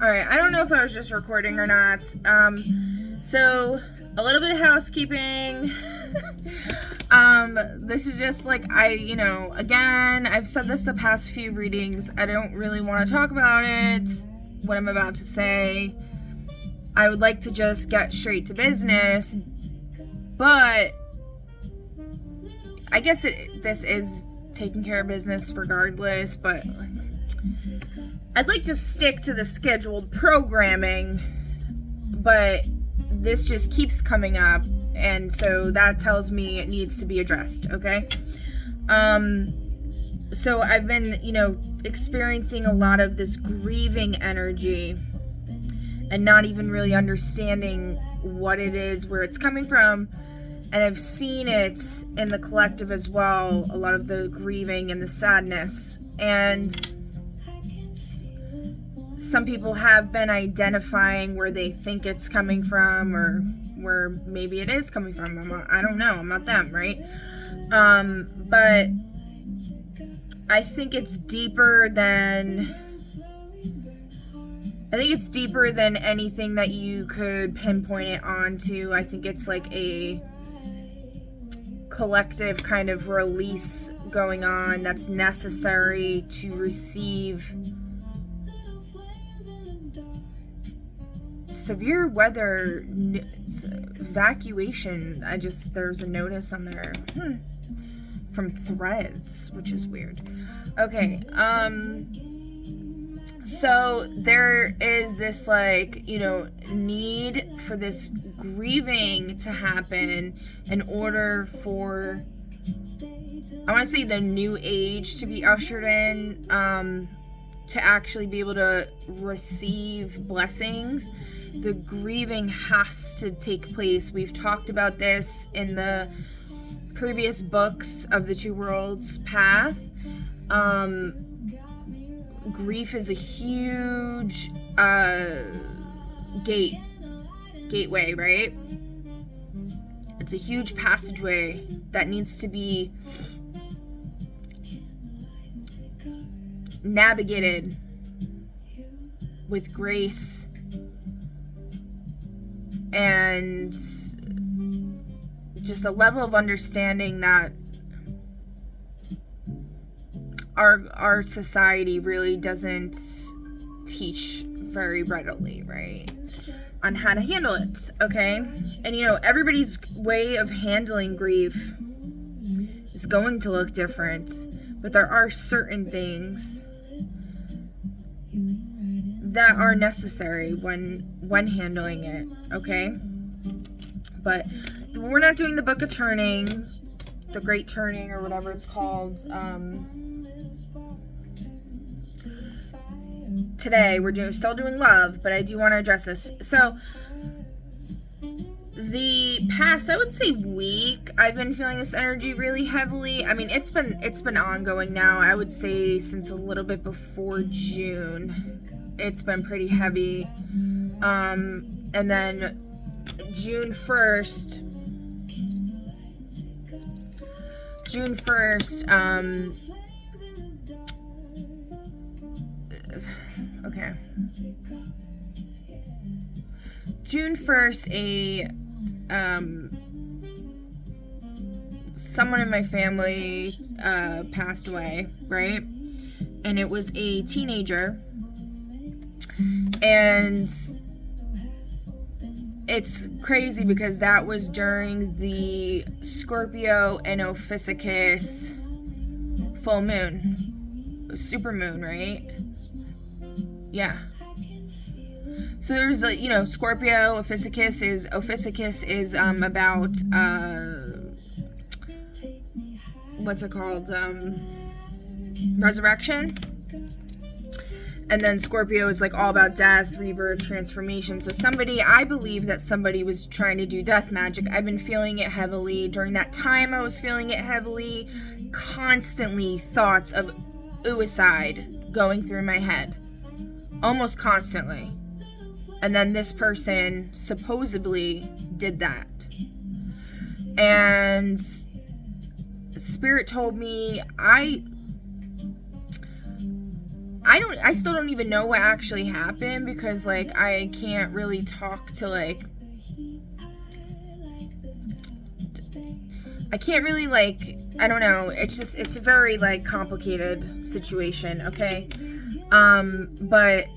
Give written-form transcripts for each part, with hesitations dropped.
Alright, I don't know if I was just recording or not. So a little bit of housekeeping. This is just like, again, I've said this the past few readings. I don't really want to talk about it, what I'm about to say. I would like to just get straight to business, but I guess this is taking care of business regardless, but I'd like to stick to the scheduled programming, but this just keeps coming up, and so that tells me it needs to be addressed, okay? So I've been, experiencing a lot of this grieving energy and not even really understanding what it is, where it's coming from. And I've seen it in the collective as well, a lot of the grieving and the sadness. And some people have been identifying where they think it's coming from, or where maybe it is coming from. I don't know. I'm not them, right? But I think it's deeper than anything that you could pinpoint it onto. I think it's like a collective kind of release going on that's necessary to receive severe weather evacuation. There's a notice on there from Threads, which is weird. Okay, so there is this need for this grieving to happen in order for, I want to say, the new age to be ushered in, to actually be able to receive blessings. The grieving has to take place. We've talked about this in the previous books of the Two Worlds Path. Grief is a huge gateway, right? It's a huge passageway that needs to be navigated with grace and just a level of understanding that our society really doesn't teach very readily, right, on how to handle it, okay? And everybody's way of handling grief is going to look different, but there are certain things that are necessary when handling it, okay? But we're not doing the Book of Turning, the Great Turning, or whatever it's called. Today we're still doing love, but I do want to address this. So the past, I would say, week, I've been feeling this energy really heavily. I mean, it's been ongoing now. I would say since a little bit before June, it's been pretty heavy. And then June 1st, okay. June 1st, someone in my family passed away, right? And it was a teenager. And it's crazy because that was during the Scorpio and Ophiuchus full moon, super moon, right? Yeah. So there's Scorpio. Ophiuchus is about what's it called, resurrection. And then Scorpio is all about death, rebirth, transformation. So I believe that somebody was trying to do death magic. I've been feeling it heavily. During that time, I was feeling it heavily. Constantly thoughts of suicide going through my head. Almost constantly. And then this person supposedly did that. And Spirit told me, I still don't even know what actually happened, because like I can't really talk to like, I can't really like, I don't know, it's a very like complicated situation, okay? But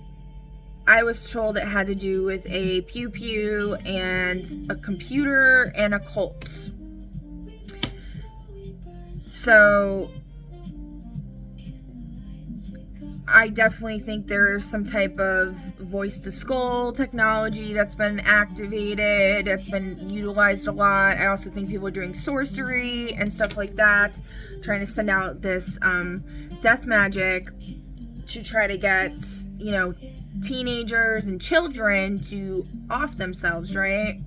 I was told it had to do with a pew-pew and a computer and a cult. So I definitely think there's some type of voice to skull technology that's been activated, that's been utilized a lot. I also think people are doing sorcery and stuff like that, trying to send out this death magic to try to get, you know, teenagers and children to off themselves, right?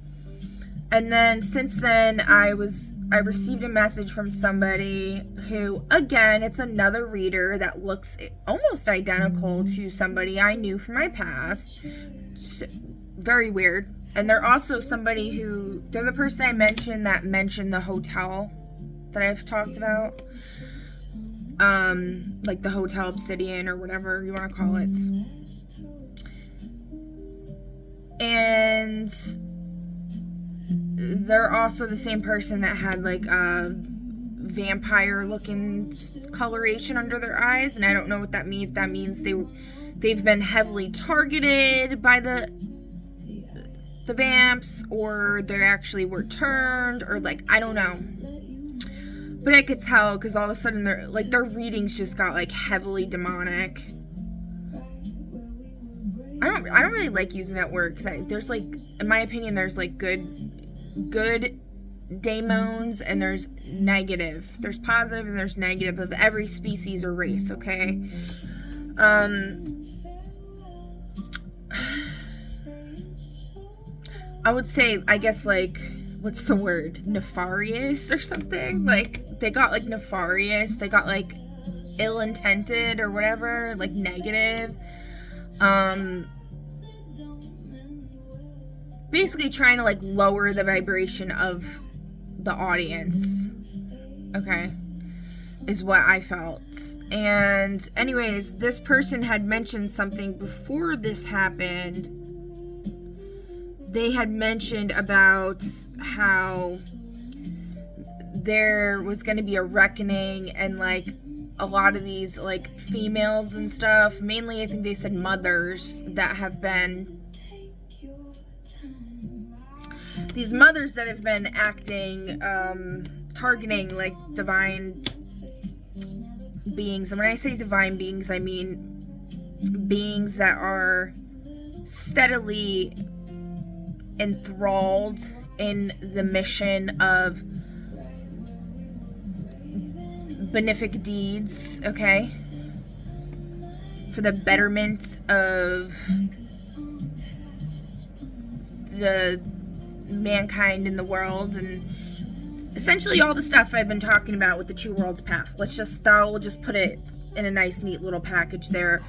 And then since then, I received a message from somebody who, again, it's another reader that looks almost identical to somebody I knew from my past. Very weird. And they're also somebody who, they're the person I mentioned that mentioned the hotel that I've talked about. Like the Hotel Obsidian or whatever you want to call it. And they're also the same person that had like a vampire looking coloration under their eyes, and I don't know what that means. If that means they've been heavily targeted by the vamps, or they actually were turned, or like, I don't know. But I could tell because all of a sudden their readings just got like heavily demonic. I don't really like using that word, because there's like, in my opinion, there's like good daemons and there's negative. There's positive and there's negative of every species or race, okay? I would say, I guess, like, what's the word? Nefarious or something? Like, they got like nefarious, they got like ill-intended or whatever, like negative. Basically trying to like lower the vibration of the audience, okay, is what I felt. And anyways, this person had mentioned something before this happened. They had mentioned about how there was going to be a reckoning, and like a lot of these like females and stuff, mainly I think they said mothers, that have been, these mothers that have been acting, targeting like divine beings. And when I say divine beings, I mean beings that are steadily enthralled in the mission of benefic deeds, okay, for the betterment of the mankind in the world, and essentially all the stuff I've been talking about with the Two Worlds path. I'll just put it in a nice neat little package there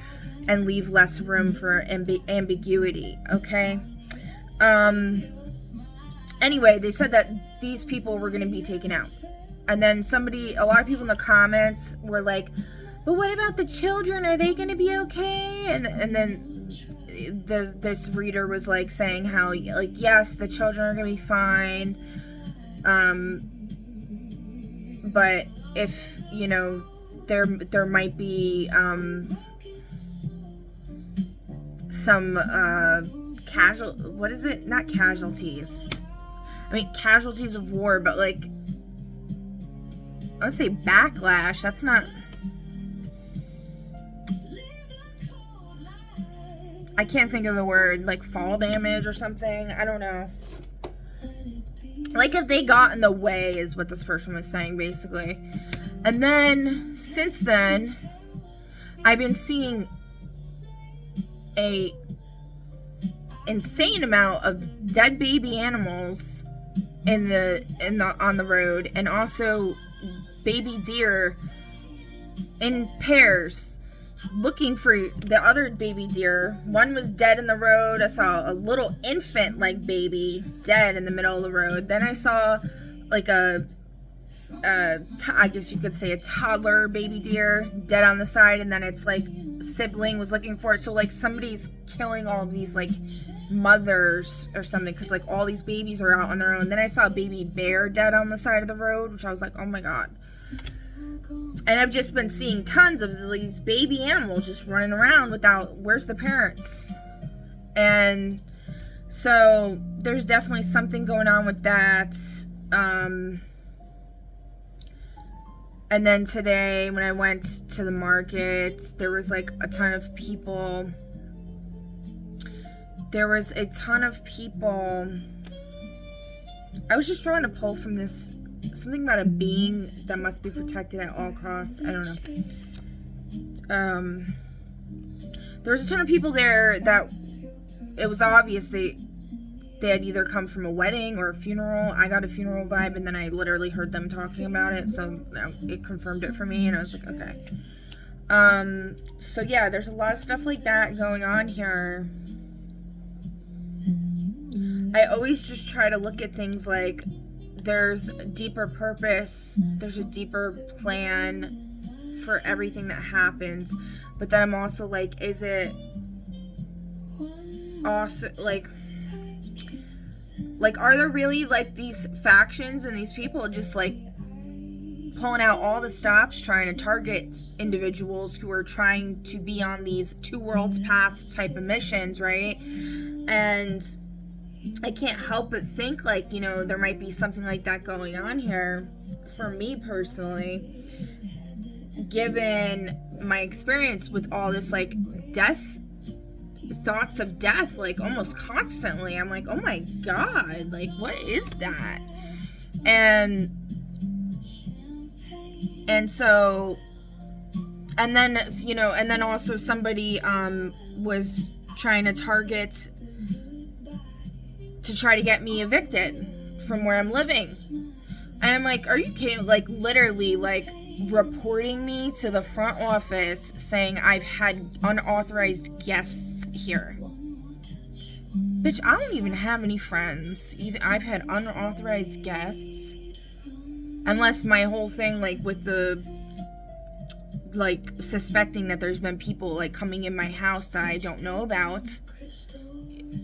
and leave less room for ambiguity, okay? Anyway, they said that these people were going to be taken out. And then a lot of people in the comments were like, but what about the children? Are they going to be okay? And then this reader was like saying how, like, yes, the children are going to be fine. But if, you know, there might be, some, not casualties. I mean, casualties of war, but like, let's say backlash. That's not, I can't think of the word, like fall damage or something. I don't know. Like if they got in the way is what this person was saying, basically. And then, since then, I've been seeing a insane amount of dead baby animals on the road, and also baby deer in pairs looking for the other baby deer. One was dead in the road. I saw a little infant like baby dead in the middle of the road. Then I saw like I guess you could say a toddler baby deer dead on the side, and then it's like sibling was looking for it. So like somebody's killing all of these like mothers or something, because like all these babies are out on their own. Then I saw a baby bear dead on the side of the road, which I was like, oh my god. And I've just been seeing tons of these baby animals just running around without, where's the parents? And so there's definitely something going on with that. And then today when I went to the market, there was like a ton of people. There was a ton of people. I was just trying to pull from this, something about a being that must be protected at all costs. I don't know. There was a ton of people there that it was obvious they had either come from a wedding or a funeral. I got a funeral vibe, and then I literally heard them talking about it, so it confirmed it for me, and I was like, okay. So yeah, there's a lot of stuff like that going on here. I always just try to look at things like there's a deeper purpose, there's a deeper plan for everything that happens, but then I'm also like, is it also like are there really like these factions and these people just like pulling out all the stops trying to target individuals who are trying to be on these two worlds path type of missions, right? And I can't help but think like, you know, there might be something like that going on here. For me personally, given my experience with all this like death, thoughts of death like almost constantly, I'm like, oh my god, like what is that? And so, and then, you know, and then also somebody was trying to target to try to get me evicted from where I'm living. And I'm like, are you kidding? Like literally like reporting me to the front office saying I've had unauthorized guests here. Bitch, I don't even have any friends. I've had unauthorized guests. Unless my whole thing like with the like suspecting that there's been people like coming in my house that I don't know about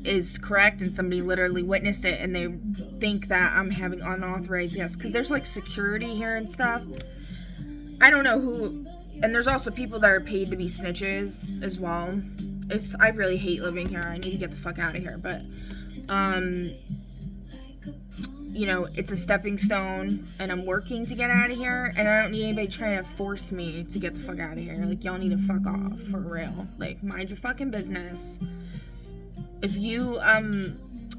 is correct, and somebody literally witnessed it and they think that I'm having unauthorized guests, because there's like security here and stuff. I don't know who, and there's also people that are paid to be snitches as well. I really hate living here. I need to get the fuck out of here, but you know, it's a stepping stone and I'm working to get out of here, and I don't need anybody trying to force me to get the fuck out of here. Like, y'all need to fuck off, for real. Like, mind your fucking business. If you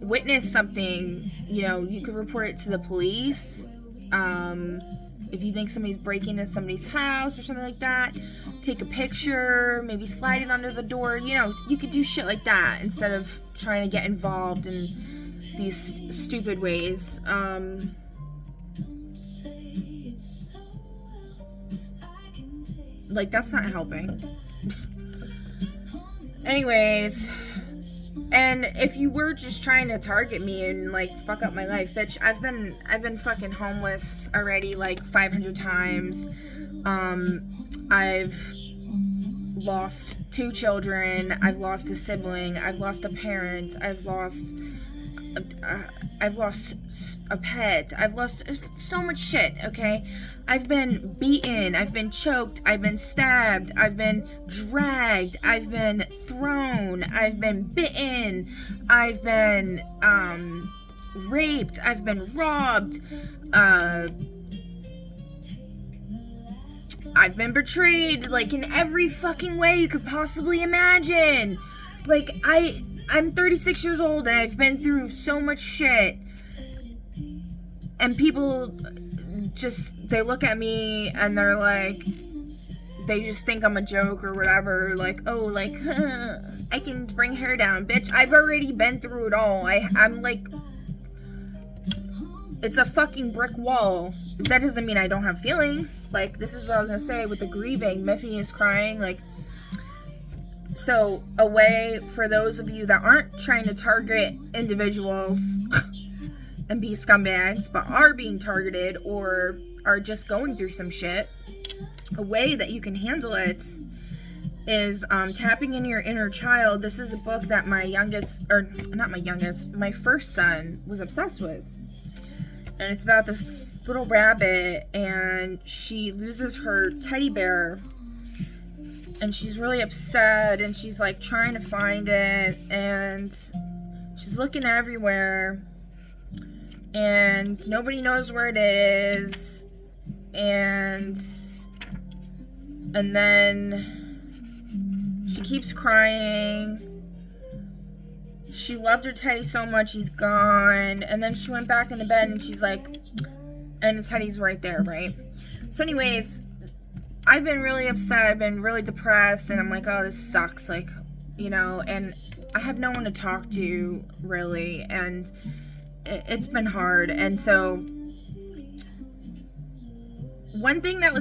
witness something, you know, you could report it to the police. If you think somebody's breaking into somebody's house or something like that, take a picture, maybe slide it under the door. You know, you could do shit like that instead of trying to get involved in these stupid ways. Like, that's not helping. Anyways, and if you were just trying to target me and like fuck up my life, bitch, I've been fucking homeless already like 500 times. I've lost 2 children. I've lost a sibling. I've lost a parent. I've lost a pet. I've lost so much shit, okay? I've been beaten. I've been choked. I've been stabbed. I've been dragged. I've been thrown. I've been bitten. I've been raped. I've been robbed. I've been betrayed, like, in every fucking way you could possibly imagine. Like, I'm 36 years old and I've been through so much shit. And people just, they look at me and they're like, they just think I'm a joke or whatever. Like, oh, like, I can bring her down. Bitch, I've already been through it all. I'm like, it's a fucking brick wall. That doesn't mean I don't have feelings. Like, this is what I was gonna say with the grieving. Miffy is crying, like. So, a way for those of you that aren't trying to target individuals and be scumbags, but are being targeted or are just going through some shit, a way that you can handle it is Tapping Into Your Inner Child. This is a book that my first son was obsessed with. And it's about this little rabbit, and she loses her teddy bear, and she's really upset, and she's like trying to find it, and she's looking everywhere, and nobody knows where it is, and then she keeps crying. She loved her teddy so much, he's gone. And then she went back into bed, and she's like, and his teddy's right there, right? So anyways, I've been really upset, I've been really depressed, and I'm like, oh, this sucks, like, you know, and I have no one to talk to, really, and it's been hard. And so one thing that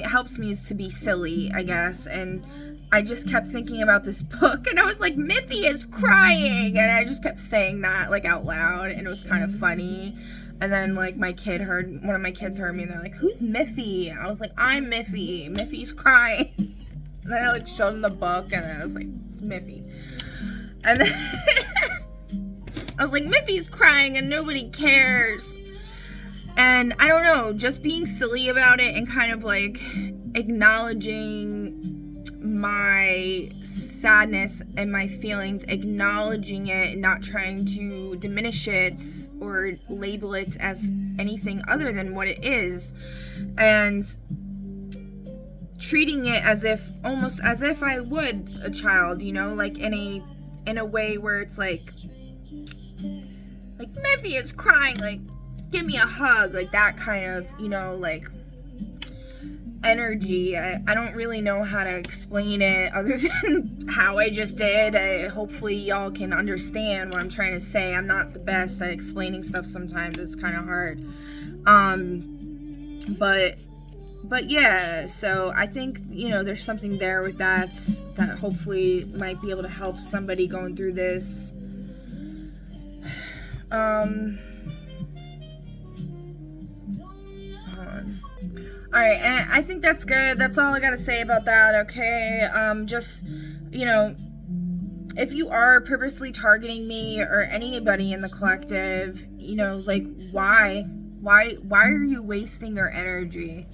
helps me is to be silly, I guess. And I just kept thinking about this book, and I was like, Miffy is crying, and I just kept saying that like out loud, and it was kind of funny. And then like one of my kids heard me, and they're like, who's Miffy? I was like, I'm Miffy. Miffy's crying. And then I like showed them the book, and I was like, it's Miffy. And then I was like, Miffy's crying and nobody cares. And I don't know, just being silly about it and kind of like acknowledging my sadness and my feelings, acknowledging it, not trying to diminish it or label it as anything other than what it is, and treating it almost as if I would a child, you know, like in a way where it's like Miffy is crying, like give me a hug, like that kind of, you know, like energy. I don't really know how to explain it other than how I just did. Hopefully y'all can understand what I'm trying to say. I'm not the best at explaining stuff sometimes. It's kind of hard. But yeah, so I think, you know, there's something there with that hopefully might be able to help somebody going through this. Alright, and I think that's good. That's all I gotta say about that, okay? Just, you know, if you are purposely targeting me or anybody in the collective, you know, like, why are you wasting your energy?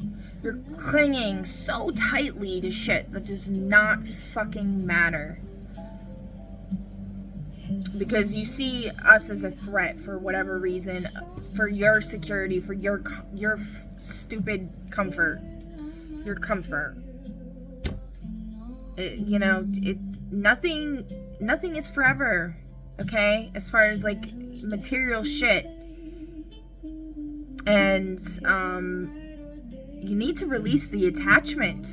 You're clinging so tightly to shit that does not fucking matter. Because you see us as a threat for whatever reason, for your security, for your stupid comfort, your comfort. Nothing is forever, okay? As far as like material shit, and you need to release the attachment.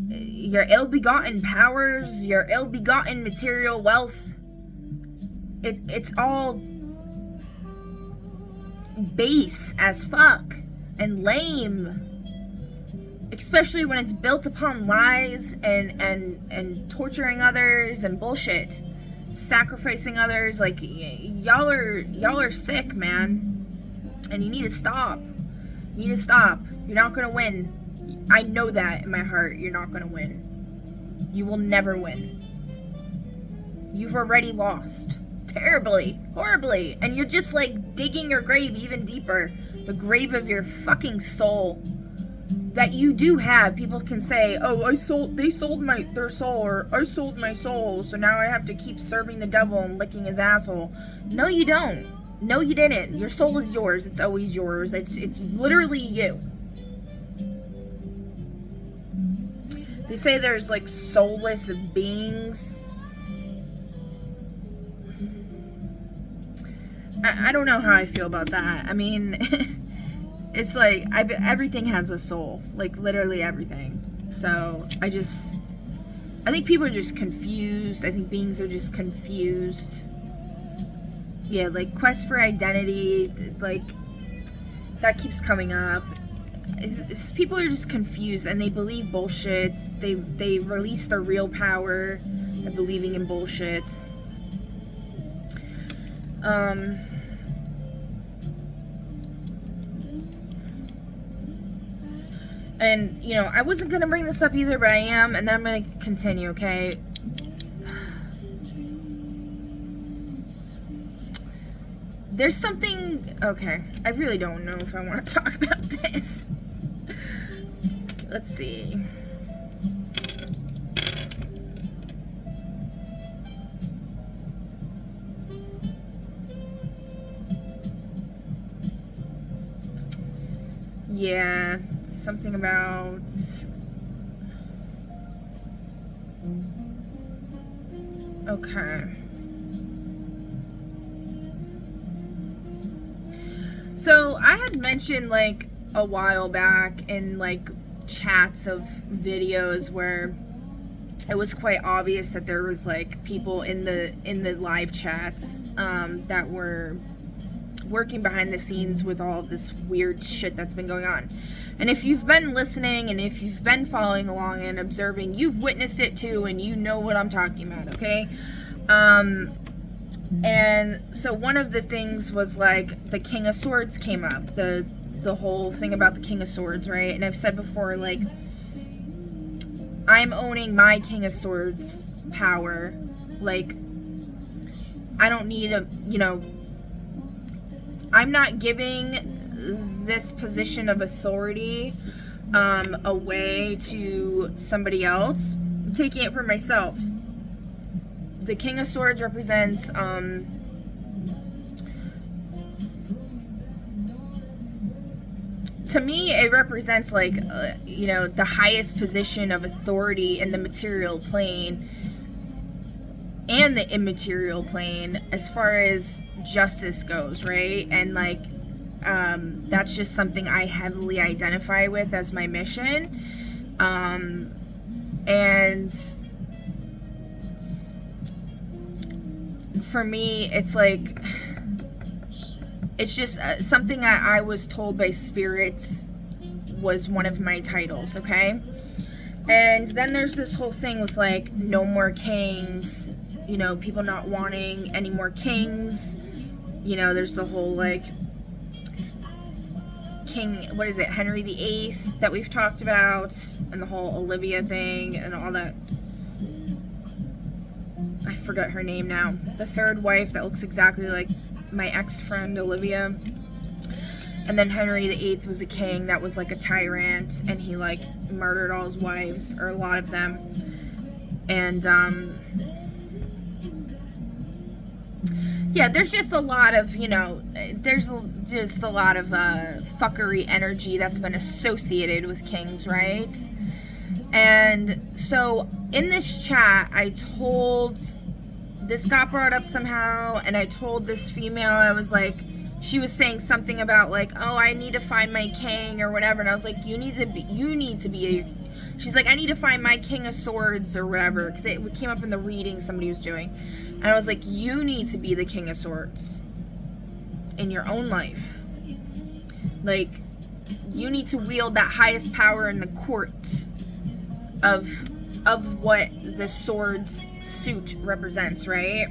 Your ill-begotten powers, your ill-begotten material wealth. It's all base as fuck and lame, especially when it's built upon lies and torturing others and bullshit, sacrificing others. Like, y'all are sick, man, and you need to stop. You're not gonna win. I know that in my heart. You're not gonna win. You will never win. You've already lost. Terribly, horribly, and you're just like digging your grave even deeper, the grave of your fucking soul that you do have. People can say, oh, they sold their soul, or I sold my soul, so now I have to keep serving the devil and licking his asshole. No, you don't. No, you didn't. Your soul is yours. It's always yours. It's literally you. They say there's like soulless beings. I don't know how I feel about that. I mean, it's like everything has a soul, like literally everything. So I think people are just confused. I think beings are just confused. Yeah, like quest for identity, like that keeps coming up. People are just confused and they believe bullshit. They release their real power by believing in bullshit. And, you know, I wasn't going to bring this up either, but I am, and then I'm going to continue, okay? There's something, okay, I really don't know if I want to talk about this. Let's see. Yeah, something about... Okay. So, I had mentioned, like, a while back in, like, chats of videos where it was quite obvious that there was, like, people in the live chats that were working behind the scenes with all of this weird shit that's been going on. And if you've been listening and if you've been following along and observing, you've witnessed it too, and you know what I'm talking about, okay? And so one of the things was, like, the King of Swords came up, the whole thing about the King of Swords, right? And I've said before, like, I'm owning my King of Swords power. Like, I don't need a, you know, I'm not giving this position of authority away to somebody else. I'm taking it for myself. The King of Swords represents to me, it represents, like, you know, the highest position of authority in the material plane and the immaterial plane as far as justice goes, right? And, like, that's just something I heavily identify with as my mission. And for me, it's like, it's just something I was told by spirits was one of my titles, okay? And then there's this whole thing with, like, no more kings, you know, people not wanting any more kings. You know, there's the whole, like, King, what is it, Henry VIII that we've talked about, and the whole Olivia thing and all that. I forgot her name now. The third wife that looks exactly like my ex-friend Olivia. And then Henry VIII was a king that was, like, a tyrant, and he, like, murdered all his wives, or a lot of them. And yeah, there's just a lot of, you know, there's just a lot of fuckery energy that's been associated with kings, right? And so in this chat, I told, this got brought up somehow, and I told this female, I was like, she was saying something about, like, oh, I need to find my king or whatever, and I was like, you need to be she's like, I need to find my King of Swords or whatever, because it came up in the reading somebody was doing. And I was like, you need to be the King of Swords in your own life. Like, you need to wield that highest power in the court of what the sword's suit represents, right?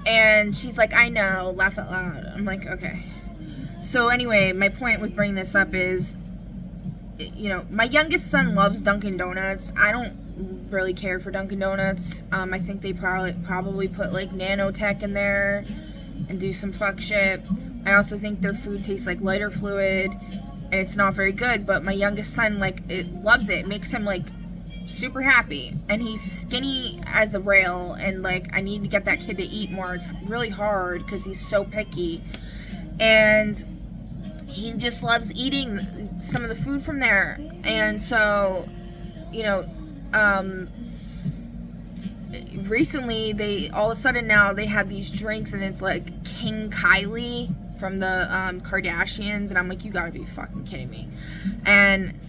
And she's like, I know, laugh out loud. I'm like, okay. So anyway, my point with bringing this up is, you know, my youngest son loves Dunkin' Donuts. I don't really care for Dunkin' Donuts. I think they probably put, like, nanotech in there and do some fuck shit. I also think their food tastes like lighter fluid, and it's not very good. But my youngest son, like, loves it. It makes him, like, super happy, and he's skinny as a rail, and, like, I need to get that kid to eat more. It's really hard because he's so picky, and he just loves eating some of the food from there. And so, you know, recently they all of a sudden now they have these drinks, and it's like King Kylie from the Kardashians, and I'm like, you gotta be fucking kidding me. And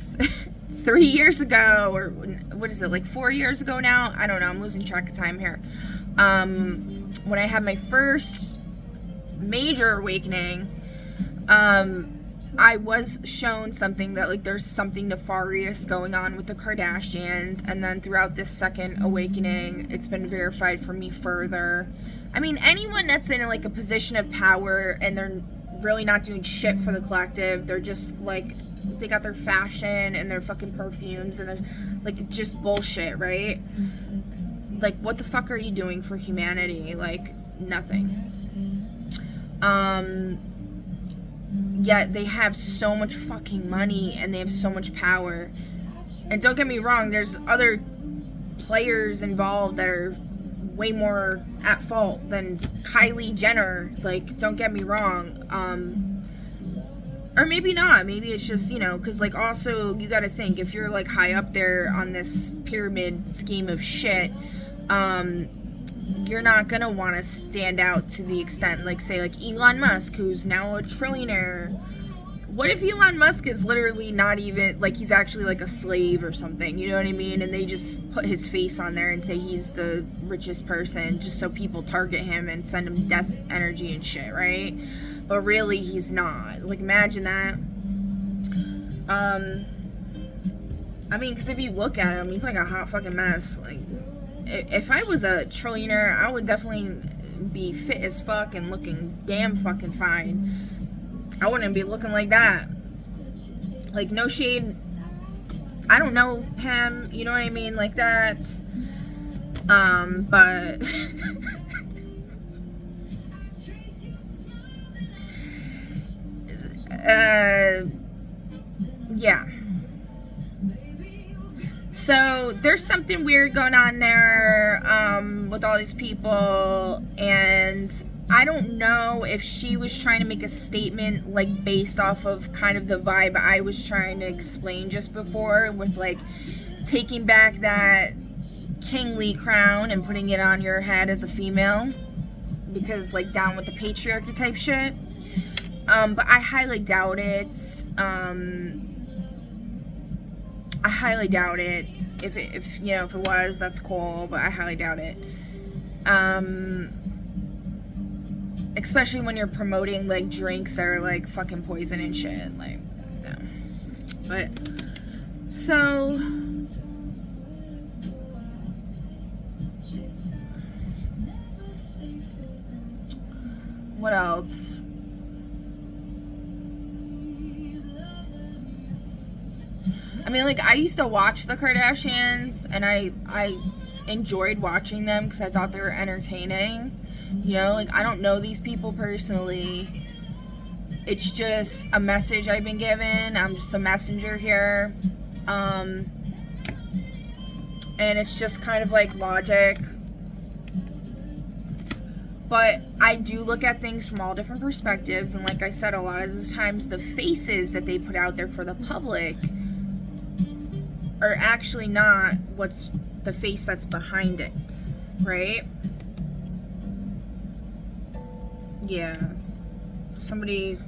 3 years ago, or what is it, like 4 years ago now? I don't know, I'm losing track of time here. When I had my first major awakening, I was shown something that, like, there's something nefarious going on with the Kardashians, and then throughout this second awakening, it's been verified for me further. I mean, anyone that's in, like, a position of power and really not doing shit for the collective. They're just like, they got their fashion and their fucking perfumes and they're like, it's just bullshit, right? Like, what the fuck are you doing for humanity? Like, nothing. Yet they have so much fucking money and they have so much power. And don't get me wrong, there's other players involved that are way more at fault than Kylie Jenner. Like, don't get me wrong. Or maybe not. Maybe it's just, you know, because, like, also, you gotta think, if you're, like, high up there on this pyramid scheme of shit, you're not gonna want to stand out to the extent, like, say, like, Elon Musk, who's now a trillionaire. What if Elon Musk is literally not even, like, he's actually, like, a slave or something, you know what I mean? And they just put his face on there and say he's the richest person just so people target him and send him death energy and shit, right? But really, he's not. Like, imagine that. I mean, because if you look at him, he's like a hot fucking mess. Like, if I was a trillionaire, I would definitely be fit as fuck and looking damn fucking fine. I wouldn't be looking like that. Like, no shade. I don't know him, you know what I mean? Like that. But yeah. So there's something weird going on there with all these people, and I don't know if she was trying to make a statement, like, based off of kind of the vibe I was trying to explain just before, with, like, taking back that kingly crown and putting it on your head as a female, because, like, down with the patriarchy type shit. But I highly doubt it. I highly doubt it. If you know, if it was, that's cool, but I highly doubt it. Especially when you're promoting, like, drinks that are, like, fucking poison and shit. Like, no. But, so, what else? I mean, like, I used to watch the Kardashians, and I enjoyed watching them because I thought they were entertaining. You know, like, I don't know these people personally. It's just a message I've been given. I'm just a messenger here. And it's just kind of like logic. But I do look at things from all different perspectives. And like I said, a lot of the times the faces that they put out there for the public are actually not what's the face that's behind it, right? Yeah. Somebody...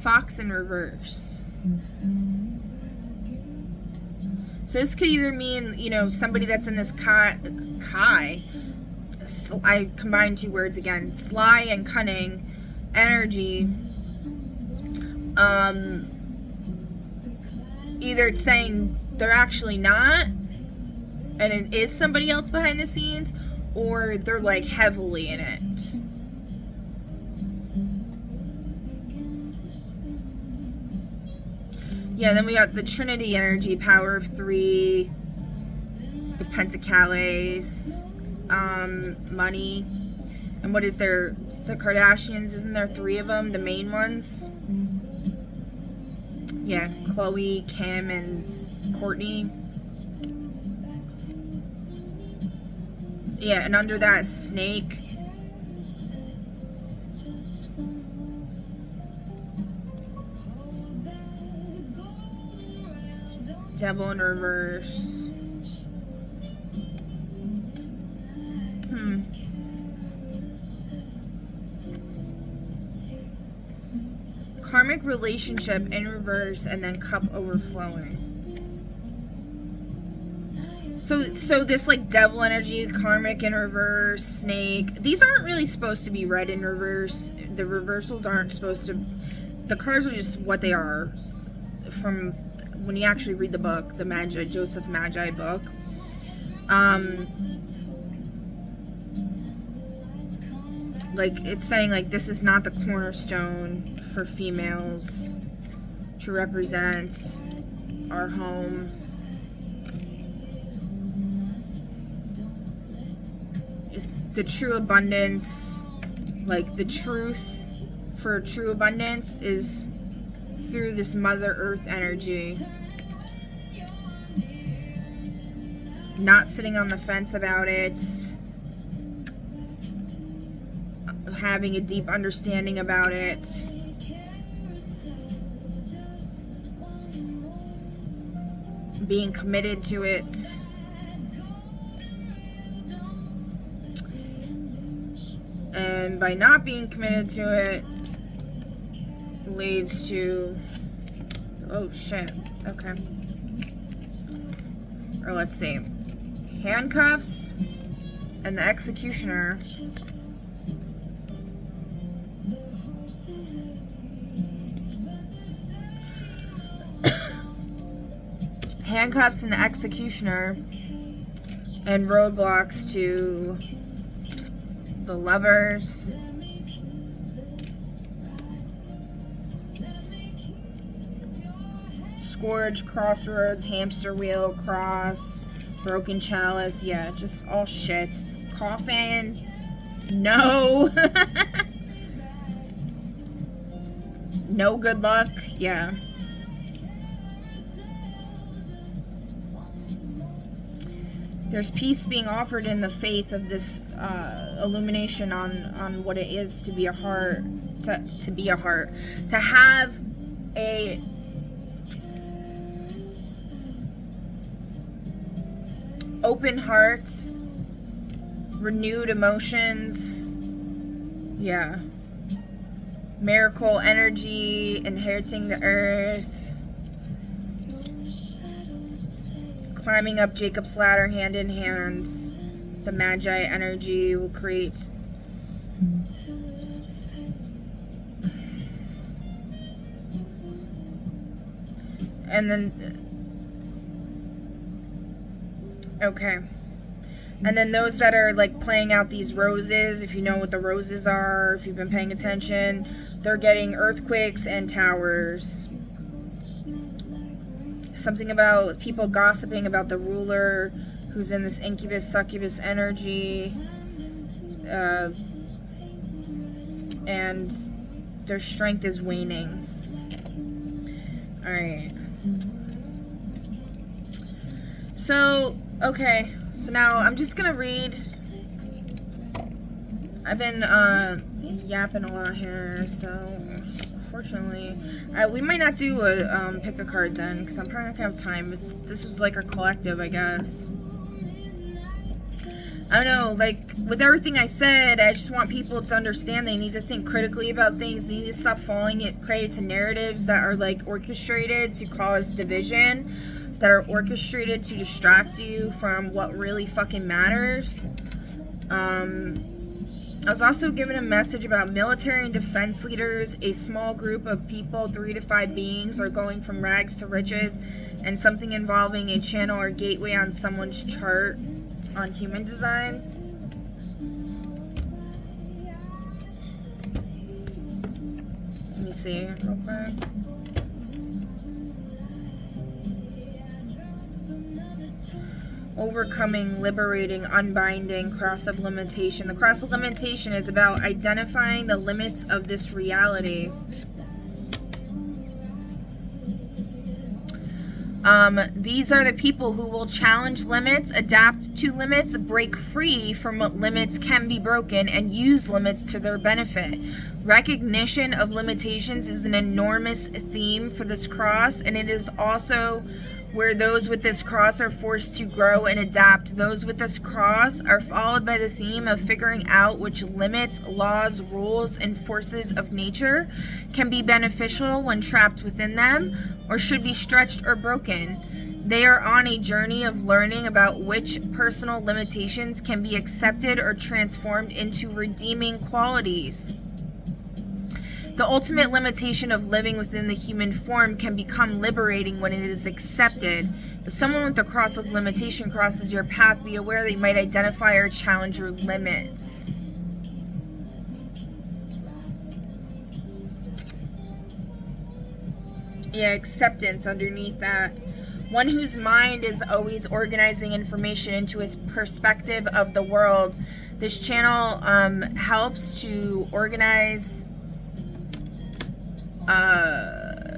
Fox in reverse. So this could either mean, you know, somebody that's in this I combined two words again. Sly and cunning energy. Either it's saying they're actually not, and it is somebody else behind the scenes, or they're, like, heavily in it. Yeah, then we got the Trinity energy, power of 3, the Pentacles, money, and what is there? It's the Kardashians, isn't there 3 of them, the main ones? Yeah, Khloe, Kim, and Kourtney. Yeah, and under that, snake. Devil in reverse. Karmic relationship in reverse, and then cup overflowing. So this, like, devil energy, karmic in reverse, snake, these aren't really supposed to be read in reverse. The reversals aren't supposed to, the cards are just what they are from when you actually read the book, the Magi, Joseph Magi book. like, it's saying, like, this is not the cornerstone for females to represent our home. The true abundance, like, the truth for true abundance is through this Mother Earth energy. Not sitting on the fence about it. Having a deep understanding about it. Being committed to it. And by not being committed to it leads to, oh shit, okay. Or let's see, handcuffs and the executioner. Handcuffs and the executioner, and roadblocks to the Lovers. Scourge, Crossroads, Hamster Wheel, Cross, Broken Chalice. Yeah, just all shit. Coffin. No. No good luck. Yeah. There's peace being offered in the faith of this illumination on what it is to be a heart, to be a heart, to have a open hearts, renewed emotions. Yeah. Miracle energy, inheriting the earth. Climbing up Jacob's ladder hand in hand. The Magi energy will create and then okay. And then those that are like playing out these roses, if you know what the roses are, if you've been paying attention, they're getting earthquakes and towers. Something about people gossiping about the ruler who's in this incubus, succubus energy. And their strength is waning. Alright. So, okay. So now I'm just gonna read. I've been yapping a lot here, so unfortunately, we might not do a pick a card then, because I'm probably not gonna have time. This was like a collective, I guess. I don't know, like, with everything I said, I just want people to understand they need to think critically about things. They need to stop falling prey to narratives that are, like, orchestrated to cause division, that are orchestrated to distract you from what really fucking matters. I was also given a message about military and defense leaders. A small group of people, 3 to 5 beings, are going from rags to riches, and something involving a channel or gateway on someone's chart on human design. Let me see real quick. Overcoming, liberating, unbinding, cross of limitation. The cross of limitation is about identifying the limits of this reality. These are the people who will challenge limits, adapt to limits, break free from what limits can be broken, and use limits to their benefit. Recognition of limitations is an enormous theme for this cross, and it is also where those with this cross are forced to grow and adapt. Those with this cross are followed by the theme of figuring out which limits, laws, rules, and forces of nature can be beneficial when trapped within them, or should be stretched or broken. They are on a journey of learning about which personal limitations can be accepted or transformed into redeeming qualities. The ultimate limitation of living within the human form can become liberating when it is accepted. If someone with the cross of limitation crosses your path, be aware they might identify or challenge your limits. Yeah, acceptance underneath that. One whose mind is always organizing information into his perspective of the world. This channel helps to organize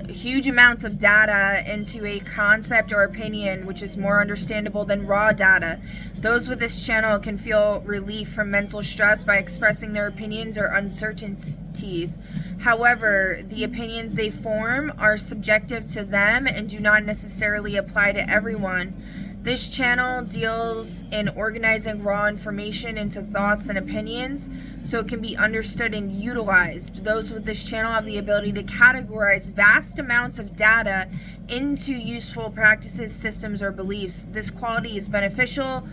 huge amounts of data into a concept or opinion which is more understandable than raw data. Those with this channel can feel relief from mental stress by expressing their opinions or uncertainties. However, the opinions they form are subjective to them and do not necessarily apply to everyone. This channel deals in organizing raw information into thoughts and opinions so it can be understood and utilized. Those with this channel have the ability to categorize vast amounts of data into useful practices, systems, or beliefs. This quality is beneficial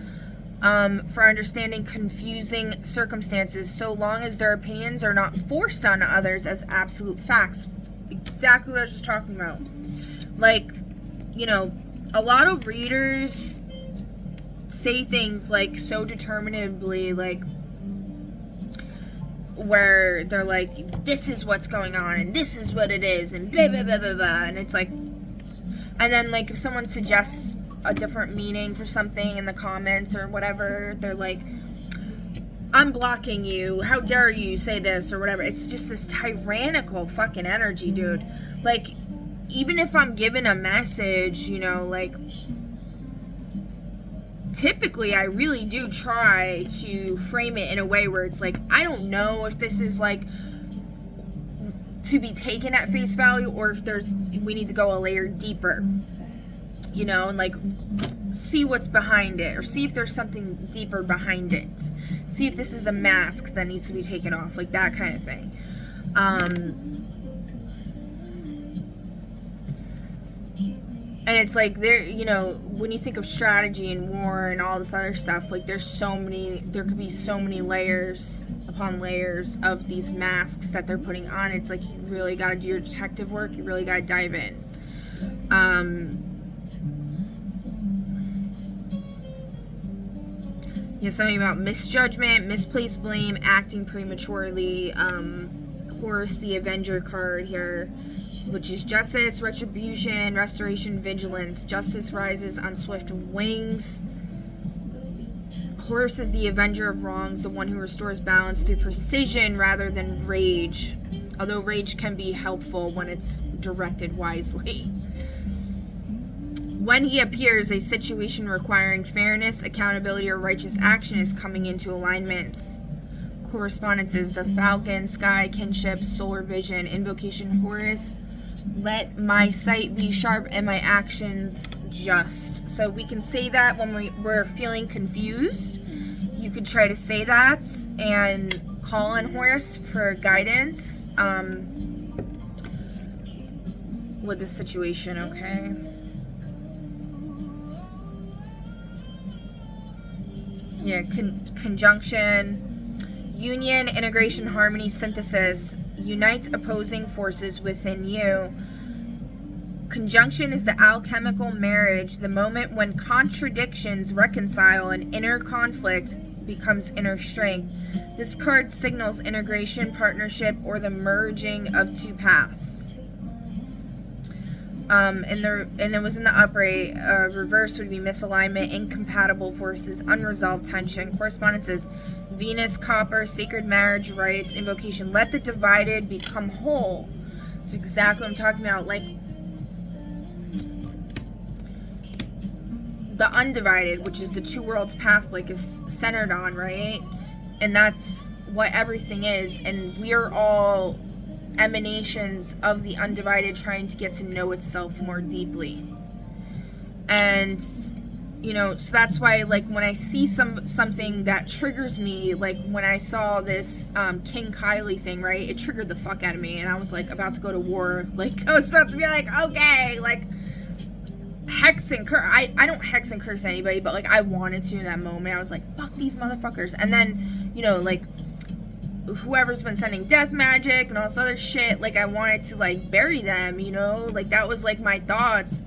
for understanding confusing circumstances so long as their opinions are not forced on others as absolute facts. Exactly what I was just talking about. Like, you know, a lot of readers say things like so determinedly, like where they're like, this is what's going on and this is what it is and blah blah blah blah blah, and it's like, and then like if someone suggests a different meaning for something in the comments or whatever, they're like, I'm blocking you, how dare you say this or whatever. It's just this tyrannical fucking energy, dude. Like, even if I'm given a message, you know, like, typically I really do try to frame it in a way where it's like, I don't know if this is like to be taken at face value or if we need to go a layer deeper, you know, and like see what's behind it or see if there's something deeper behind it. See if this is a mask that needs to be taken off, like that kind of thing. And it's like, there, you know, when you think of strategy and war and all this other stuff, like there could be so many layers upon layers of these masks that they're putting on. It's like, you really got to do your detective work. You really got to dive in. Yeah, something about misjudgment, misplaced blame, acting prematurely. Horus, the Avenger card here, which is justice, retribution, restoration, vigilance. Justice rises on swift wings. Horus is the avenger of wrongs, the one who restores balance through precision rather than rage. Although rage can be helpful when it's directed wisely. When he appears, a situation requiring fairness, accountability, or righteous action is coming into alignment. Correspondences: the Falcon, Sky, Kinship, Solar Vision, Invocation Horus. Let my sight be sharp and my actions just. So we can say that when we're feeling confused. You could try to say that and call on Horus for guidance with the situation, okay? Yeah, conjunction. Union, integration, harmony, synthesis. Unite opposing forces within you. Conjunction is the alchemical marriage, the moment when contradictions reconcile and inner conflict becomes inner strength. This card signals integration, partnership, or the merging of two paths. And it was in the upright. Reverse would be misalignment, incompatible forces, unresolved tension. Correspondences: Venus, Copper, sacred marriage rites, invocation. Let the divided become whole. That's exactly what I'm talking about. Like, the undivided, which is the two worlds path, like, is centered on, right? And that's what everything is. And we're all emanations of the undivided trying to get to know itself more deeply. And, you know, so that's why, like, when I see something that triggers me, like when I saw this King Kylie thing, right, it triggered the fuck out of me, and I was like about to go to war. Like, I was about to be like, okay, like, hex and curse. I don't hex and curse anybody, but like I wanted to in that moment. I was like, fuck these motherfuckers. And then, you know, like, whoever's been sending death magic and all this other shit, like, I wanted to, like, bury them, you know, like, that was, like, my thoughts.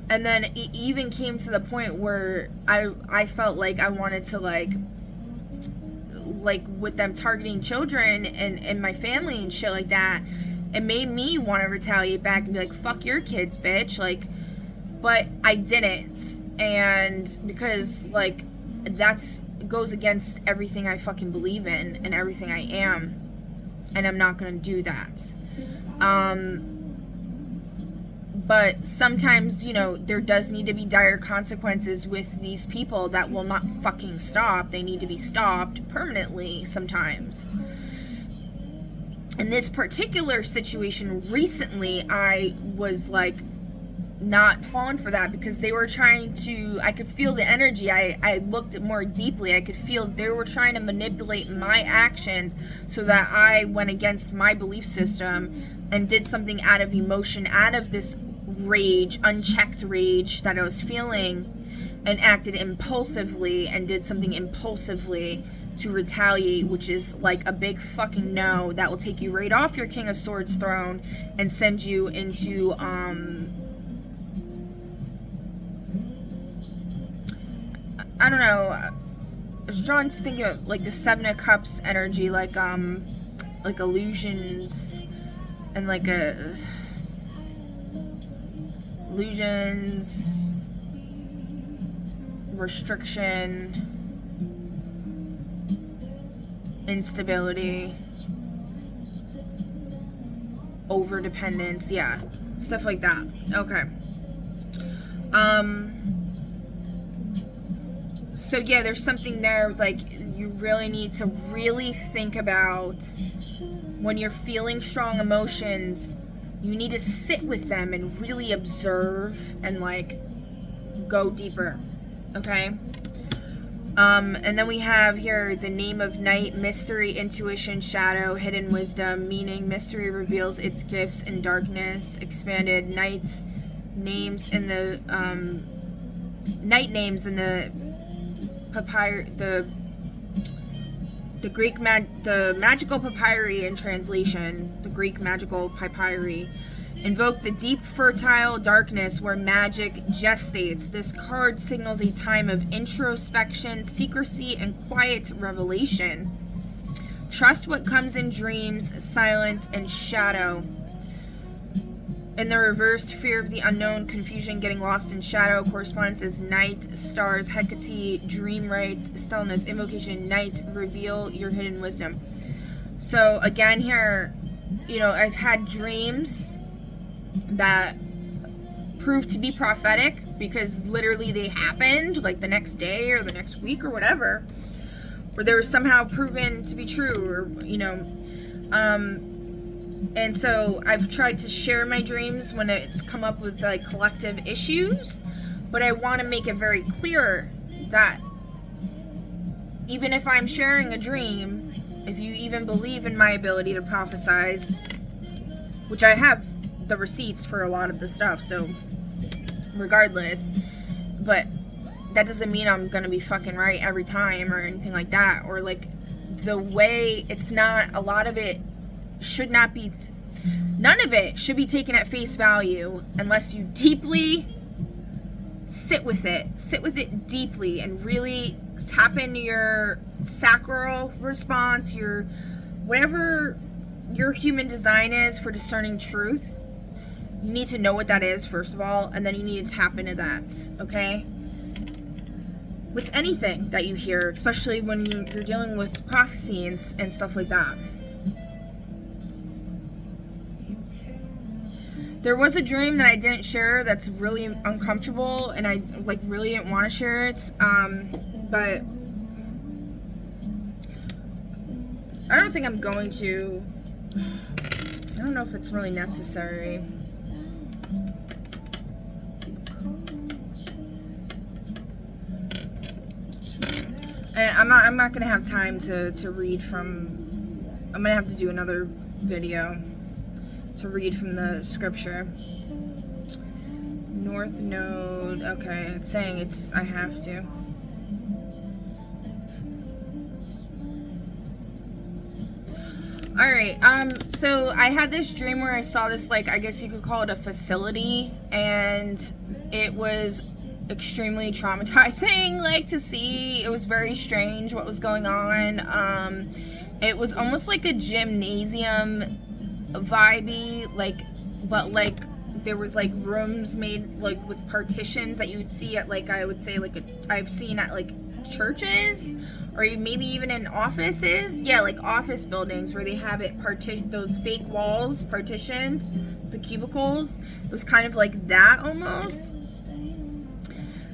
And then it even came to the point where I felt like I wanted to, like, with them targeting children and my family and shit like that, It made me want to retaliate back and be like, fuck your kids, bitch. Like, but I didn't. And because, like, that's goes against everything I fucking believe in and everything I am. And I'm not going to do that. But sometimes, you know, there does need to be dire consequences with these people that will not fucking stop. They need to be stopped permanently sometimes. In this particular situation recently, I was like not falling for that because they were trying to, I could feel the energy. I looked more deeply. I could feel they were trying to manipulate my actions so that I went against my belief system and did something out of emotion, out of this rage, unchecked rage that I was feeling, and acted impulsively and did something impulsively to retaliate, which is like a big fucking no. That will take you right off your King of Swords throne and send you into I don't know, I was drawn to think of like the Seven of Cups energy, like illusions and like illusions, restriction, instability, overdependence, yeah, stuff like that. Okay. So yeah, there's something there, like, you really need to really think about when you're feeling strong emotions, you need to sit with them and really observe and, like, go deeper, okay? And then we have here the name of night, mystery, intuition, shadow, hidden wisdom, meaning mystery reveals its gifts in darkness, expanded night names in the, papyri, the Greek the magical papyri in translation, the Greek magical papyri, invoke the deep fertile darkness where magic gestates. This card signals a time of introspection, secrecy, and quiet revelation. Trust what comes in dreams, silence, and shadow. In the reverse, fear of the unknown, confusion, getting lost in shadow. Correspondence is night, stars, Hecate, dream rites, stillness, invocation, night, reveal your hidden wisdom. So again here, you know, I've had dreams that proved to be prophetic because literally they happened like the next day or the next week or whatever, or they were somehow proven to be true, or, you know, and so I've tried to share my dreams when it's come up with like collective issues, but I want to make it very clear that even if I'm sharing a dream, if you even believe in my ability to prophesize, which I have the receipts for a lot of the stuff, so regardless, but that doesn't mean I'm gonna be fucking right every time or anything like that, or like the way it's not, a lot of it should not be, none of it should be taken at face value unless you deeply sit with it deeply and really tap into your sacral response, your whatever your human design is for discerning truth. You need to know what that is, first of all, and then you need to tap into that, okay? With anything that you hear, especially when you're dealing with prophecy and stuff like that. There was a dream that I didn't share that's really uncomfortable, and I like really didn't want to share it, but I don't think I'm going to. I don't know if it's really necessary. And I'm not gonna have time to read from. I'm gonna have to do another video to read from the scripture. North Node. Okay, it's saying I have to. Alright, so I had this dream where I saw this, like, I guess you could call it a facility, and it was extremely traumatizing, like, to see. It was very strange what was going on. It was almost like a gymnasium vibey, like, but like there was like rooms made like with partitions that you would see at, like, I would say like I've seen at like churches, or maybe even in offices. Yeah, like office buildings where they have it those fake walls partitioned, the cubicles. It was kind of like that almost.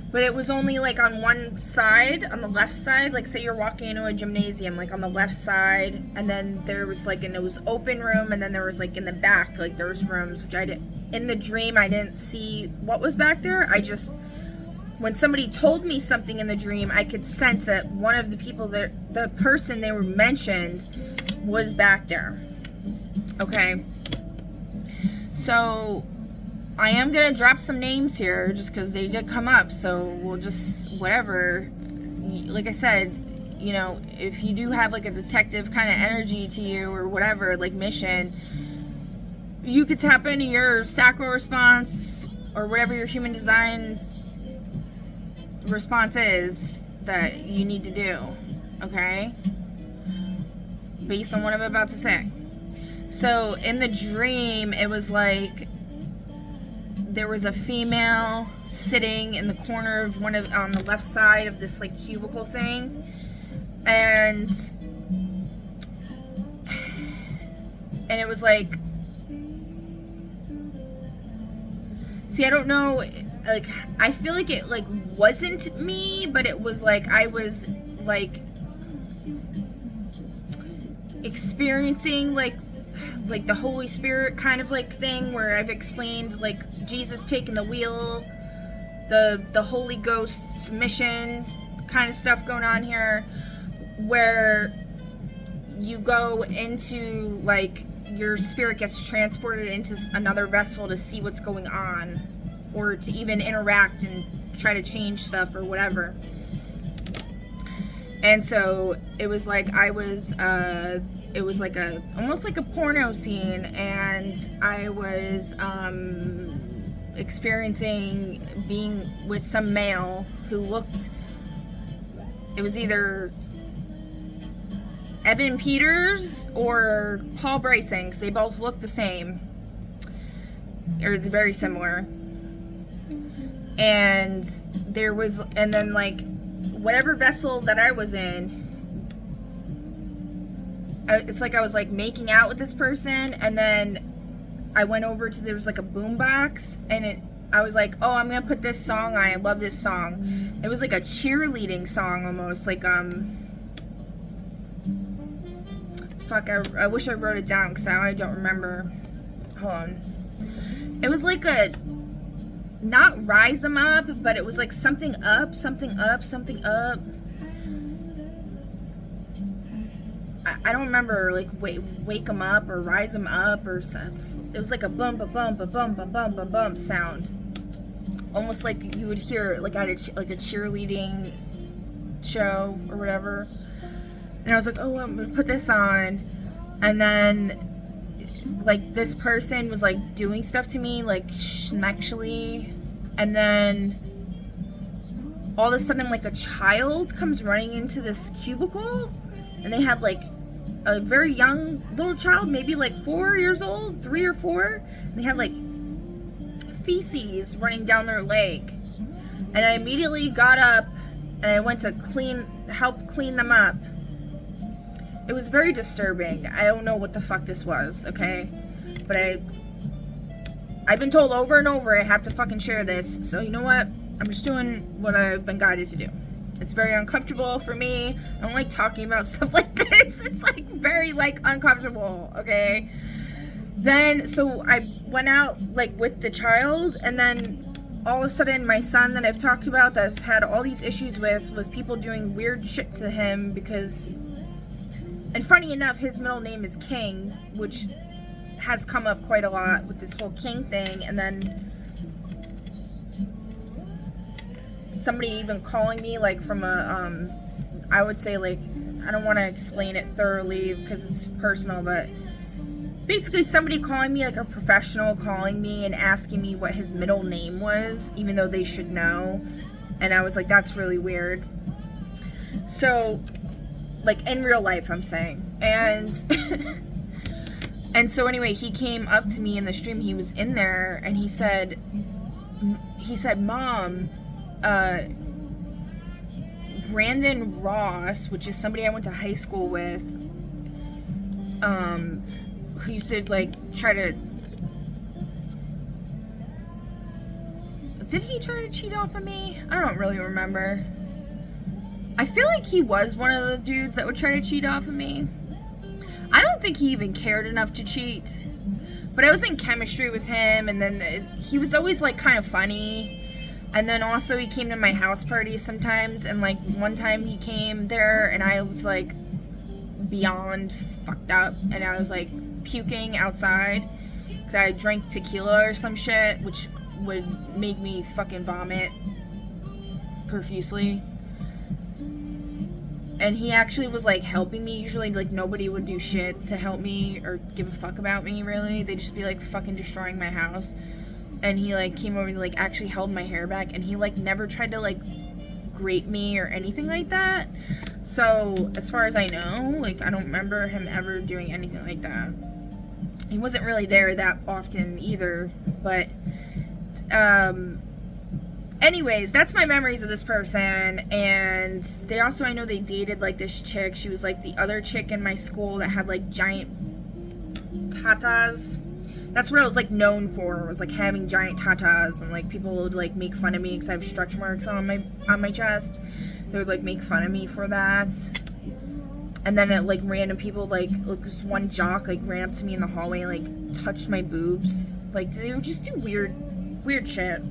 But it was only like on one side, on the left side. Like, say you're walking into a gymnasium, like on the left side, and then there was like, and it was open room, and then there was like in the back, like there was rooms, which I didn't, in the dream, I didn't see what was back there. I just, when somebody told me something in the dream, I could sense that one of the people that, the person they were mentioned was back there. Okay. So I am going to drop some names here just because they did come up. So we'll just, whatever. Like I said, you know, if you do have like a detective kind of energy to you or whatever, like mission, you could tap into your sacral response or whatever your human design response is that you need to do. Okay? Based on what I'm about to say. So in the dream, it was like there was a female sitting in the corner of on the left side of this like cubicle thing, and it was like, see, I don't know, like, I feel like it like wasn't me, but it was like I was like experiencing like the Holy Spirit kind of like thing, where I've explained like Jesus taking the wheel, the Holy Ghost's mission kind of stuff going on here, where you go into like your spirit gets transported into another vessel to see what's going on, or to even interact and try to change stuff or whatever. And so it was like I was it was like almost like a porno scene, and I was experiencing being with some male who looked, it was either Evan Peters or Paul Bryson, because they both looked the same, or very similar. And there was, and then like whatever vessel that I was in, it's like I was like making out with this person, and then I went over to, there was like a boombox, and I was like, oh, I'm gonna put this song on. I love this song. It was like a cheerleading song almost, like fuck, I wish I wrote it down because now I don't remember. Hold on. It was like a, not Rise 'Em Up, but it was like something up, something up, something up. I don't remember, like wake 'em up or rise 'em up, or it was like a bum ba bum ba bum ba bum ba bum sound, almost like you would hear like at like a cheerleading show or whatever. And I was like, oh, I'm gonna put this on, and then like this person was like doing stuff to me, like sexually, and then all of a sudden like a child comes running into this cubicle, and they had like a very young little child, maybe like 4 years old, 3 or 4. And they had like feces running down their leg. And I immediately got up and I went to help clean them up. It was very disturbing. I don't know what the fuck this was, okay? But I've been told over and over I have to fucking share this. So you know what? I'm just doing what I've been guided to do. It's very uncomfortable for me. I don't like talking about stuff like this. It's like very like uncomfortable, okay? Then, so I went out like with the child, and then all of a sudden my son that I've talked about, that I've had all these issues with people doing weird shit to him because, and funny enough, his middle name is King, which has come up quite a lot with this whole King thing. And then somebody even calling me like from a I would say, like, I don't want to explain it thoroughly because it's personal, but basically somebody calling me, like a professional calling me and asking me what his middle name was, even though they should know. And I was like, that's really weird. So like in real life, I'm saying. And And so anyway, he came up to me in the stream. He was in there, and he said, Mom, Brandon Ross, which is somebody I went to high school with, who used to like try to, did he try to cheat off of me? I don't really remember. I feel like he was one of the dudes that would try to cheat off of me. I don't think he even cared enough to cheat. But I was in chemistry with him, and then he was always like kind of funny. And then also he came to my house parties sometimes, and like one time he came there and I was like beyond fucked up, and I was like puking outside because I drank tequila or some shit, which would make me fucking vomit profusely. And he actually was like helping me. Usually like nobody would do shit to help me or give a fuck about me, really. They'd just be like fucking destroying my house. And he like came over and like actually held my hair back, and he like never tried to like grate me or anything like that. So as far as I know, like I don't remember him ever doing anything like that. He wasn't really there that often either. But anyways, that's my memories of this person. And they also, I know they dated like this chick. She was like the other chick in my school that had like giant tatas. That's what I was like known for, was like having giant tatas, and like people would like make fun of me because I have stretch marks on my chest. They would like make fun of me for that. And then like random people, like this one jock like ran up to me in the hallway and like touched my boobs. Like they would just do weird shit.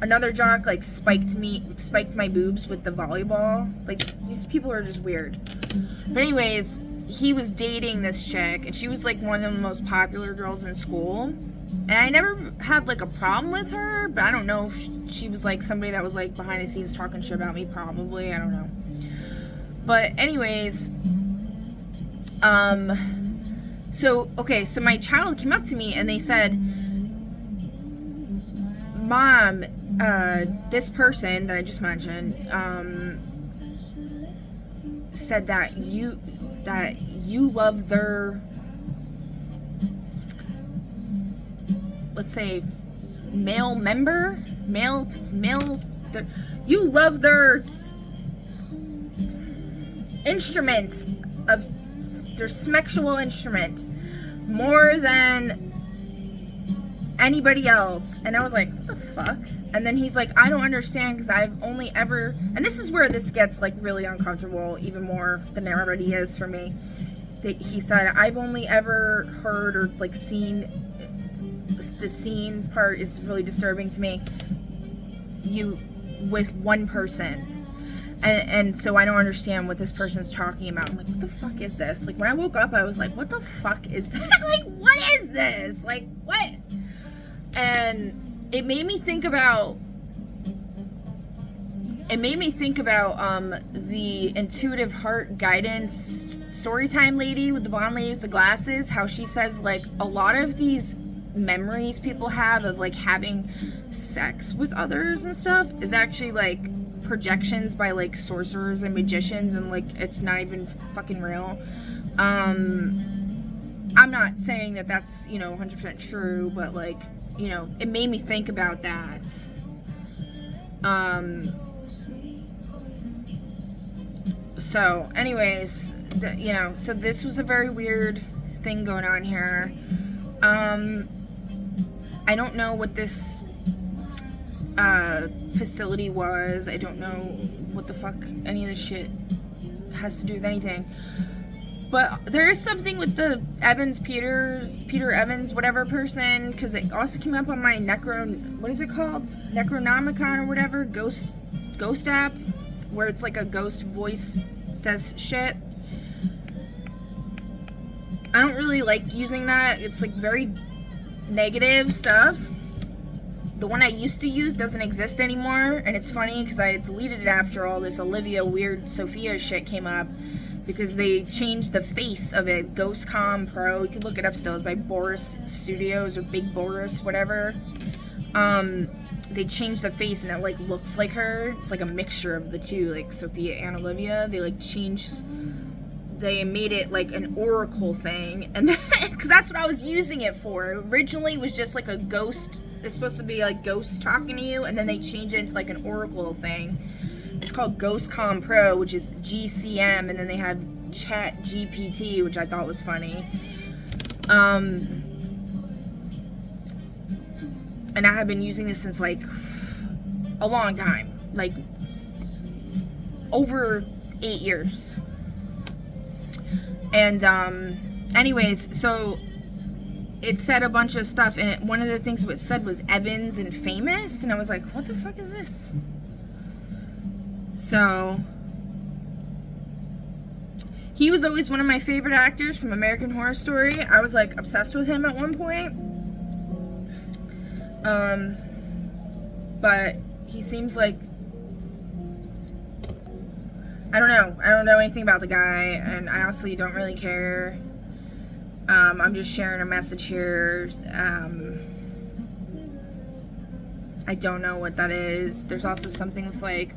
Another jock like spiked my boobs with the volleyball. Like these people are just weird. But anyways, he was dating this chick, and she was like one of the most popular girls in school. And I never had like a problem with her, but I don't know if she was like somebody that was like behind the scenes talking shit about me, probably. I don't know. But anyways, so my child came up to me and they said, Mom, this person that I just mentioned, said that you love their, let's say, you love their instruments of their sexual instruments more than anybody else. And I was like, what the fuck? And then he's like, I don't understand, because I've only ever, and this is where this gets like really uncomfortable, even more than it already is for me. He said, I've only ever heard or like seen, the scene part is really disturbing to me, you with one person. And so I don't understand what this person's talking about. I'm like, what the fuck is this? Like when I woke up, I was like, what the fuck is that? Like, what is this? Like, what? And it made me think about the intuitive heart guidance storytime lady, with the blonde lady with the glasses, how she says like a lot of these memories people have of like having sex with others and stuff is actually like projections by like sorcerers and magicians, and like it's not even fucking real. I'm not saying that that's 100% true, but like it made me think about that. So anyways, so this was a very weird thing going on here. I don't know what this facility was. I don't know what the fuck any of this shit has to do with anything. But there is something with the Peter Evans, whatever person, because it also came up on my what is it called? Necronomicon or whatever, ghost app, where it's like a ghost voice says shit. I don't really like using that. It's like very negative stuff. The one I used to use doesn't exist anymore, and it's funny because I deleted it after all this Olivia Weird Sophia shit came up, because they changed the face of it. Ghostcom Pro, you can look it up still, it's by Boris Studios or Big Boris, whatever. They changed the face and it like looks like her. It's like a mixture of the two, like Sophia and Olivia. They like changed they made it like an oracle thing, and because that's what I was using it for. Originally, it was just like a ghost. It's supposed to be like ghosts talking to you, and then they changed it into like an oracle thing. It's called GhostCom Pro, which is GCM, and then they have Chat GPT, which I thought was funny. And I have been using this since like a long time, like over 8 years. And anyways, so it said a bunch of stuff, and one of the things it said was Evans and famous, and I was like, what the fuck is this? So he was always one of my favorite actors from American Horror Story. I was like obsessed with him at one point. But he seems like, I don't know anything about the guy, and I honestly don't really care. I'm just sharing a message here. I don't know what that is. There's also something with like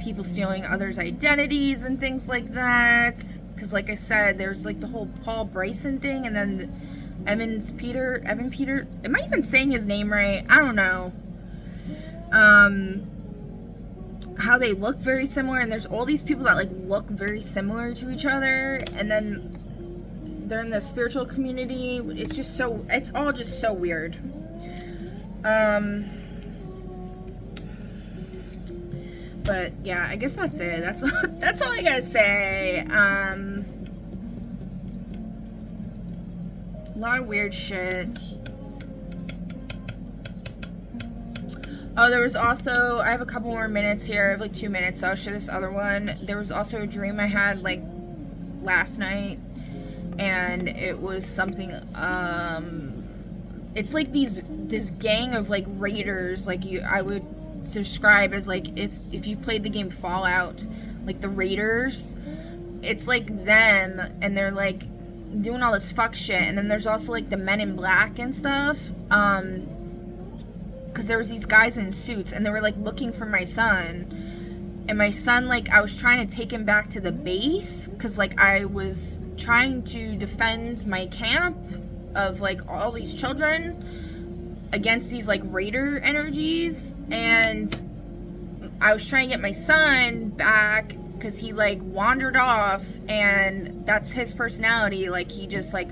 people stealing others' identities and things like that. Because like I said, there's like the whole Paul Bryson thing, and then Evan Peter. Am I even saying his name right? I don't know. How they look very similar, and there's all these people that like look very similar to each other, and then they're in the spiritual community. It's all just so weird. But yeah, I guess that's it. That's all I gotta say. A lot of weird shit. Oh, there was also, I have a couple more minutes here. I have like 2 minutes, so I'll show this other one. There was also a dream I had like last night, and it was something, it's like this gang of like raiders, like I would describe as like if you played the game Fallout, like the raiders, it's like them, and they're like doing all this fuck shit. And then there's also like the Men in Black and stuff, because there was these guys in suits, and they were like looking for my son, and my son, like, I was trying to take him back to the base, because like I was trying to defend my camp of like all these children against these like raider energies, and I was trying to get my son back because he like wandered off, and that's his personality. Like he just like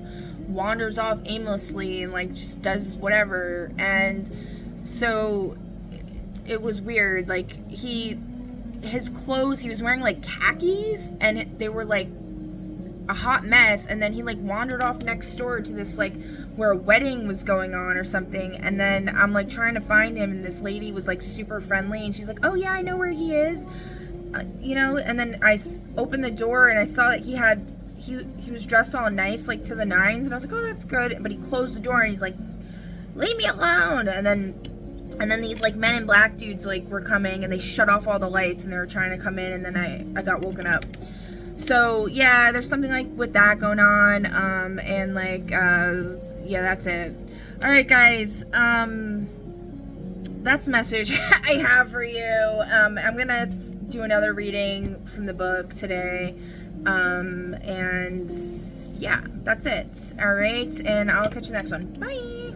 wanders off aimlessly and like just does whatever. And so it was weird. Like his clothes, he was wearing like khakis, and they were like a hot mess. And then he like wandered off next door to this like where a wedding was going on or something. And then I'm like trying to find him, and this lady was like super friendly, and she's like, oh yeah, I know where he is, you know. And then I opened the door, and I saw that he was dressed all nice, like to the nines, and I was like, oh, that's good. But he closed the door, and he's like, leave me alone. And then these like Men in Black dudes like were coming, and they shut off all the lights, and they were trying to come in, and then I got woken up. So yeah, there's something like with that going on, and like yeah, that's it. All right, guys, that's the message I have for you. I'm gonna do another reading from the book today, and yeah, that's it. All right, and I'll catch you next one. Bye.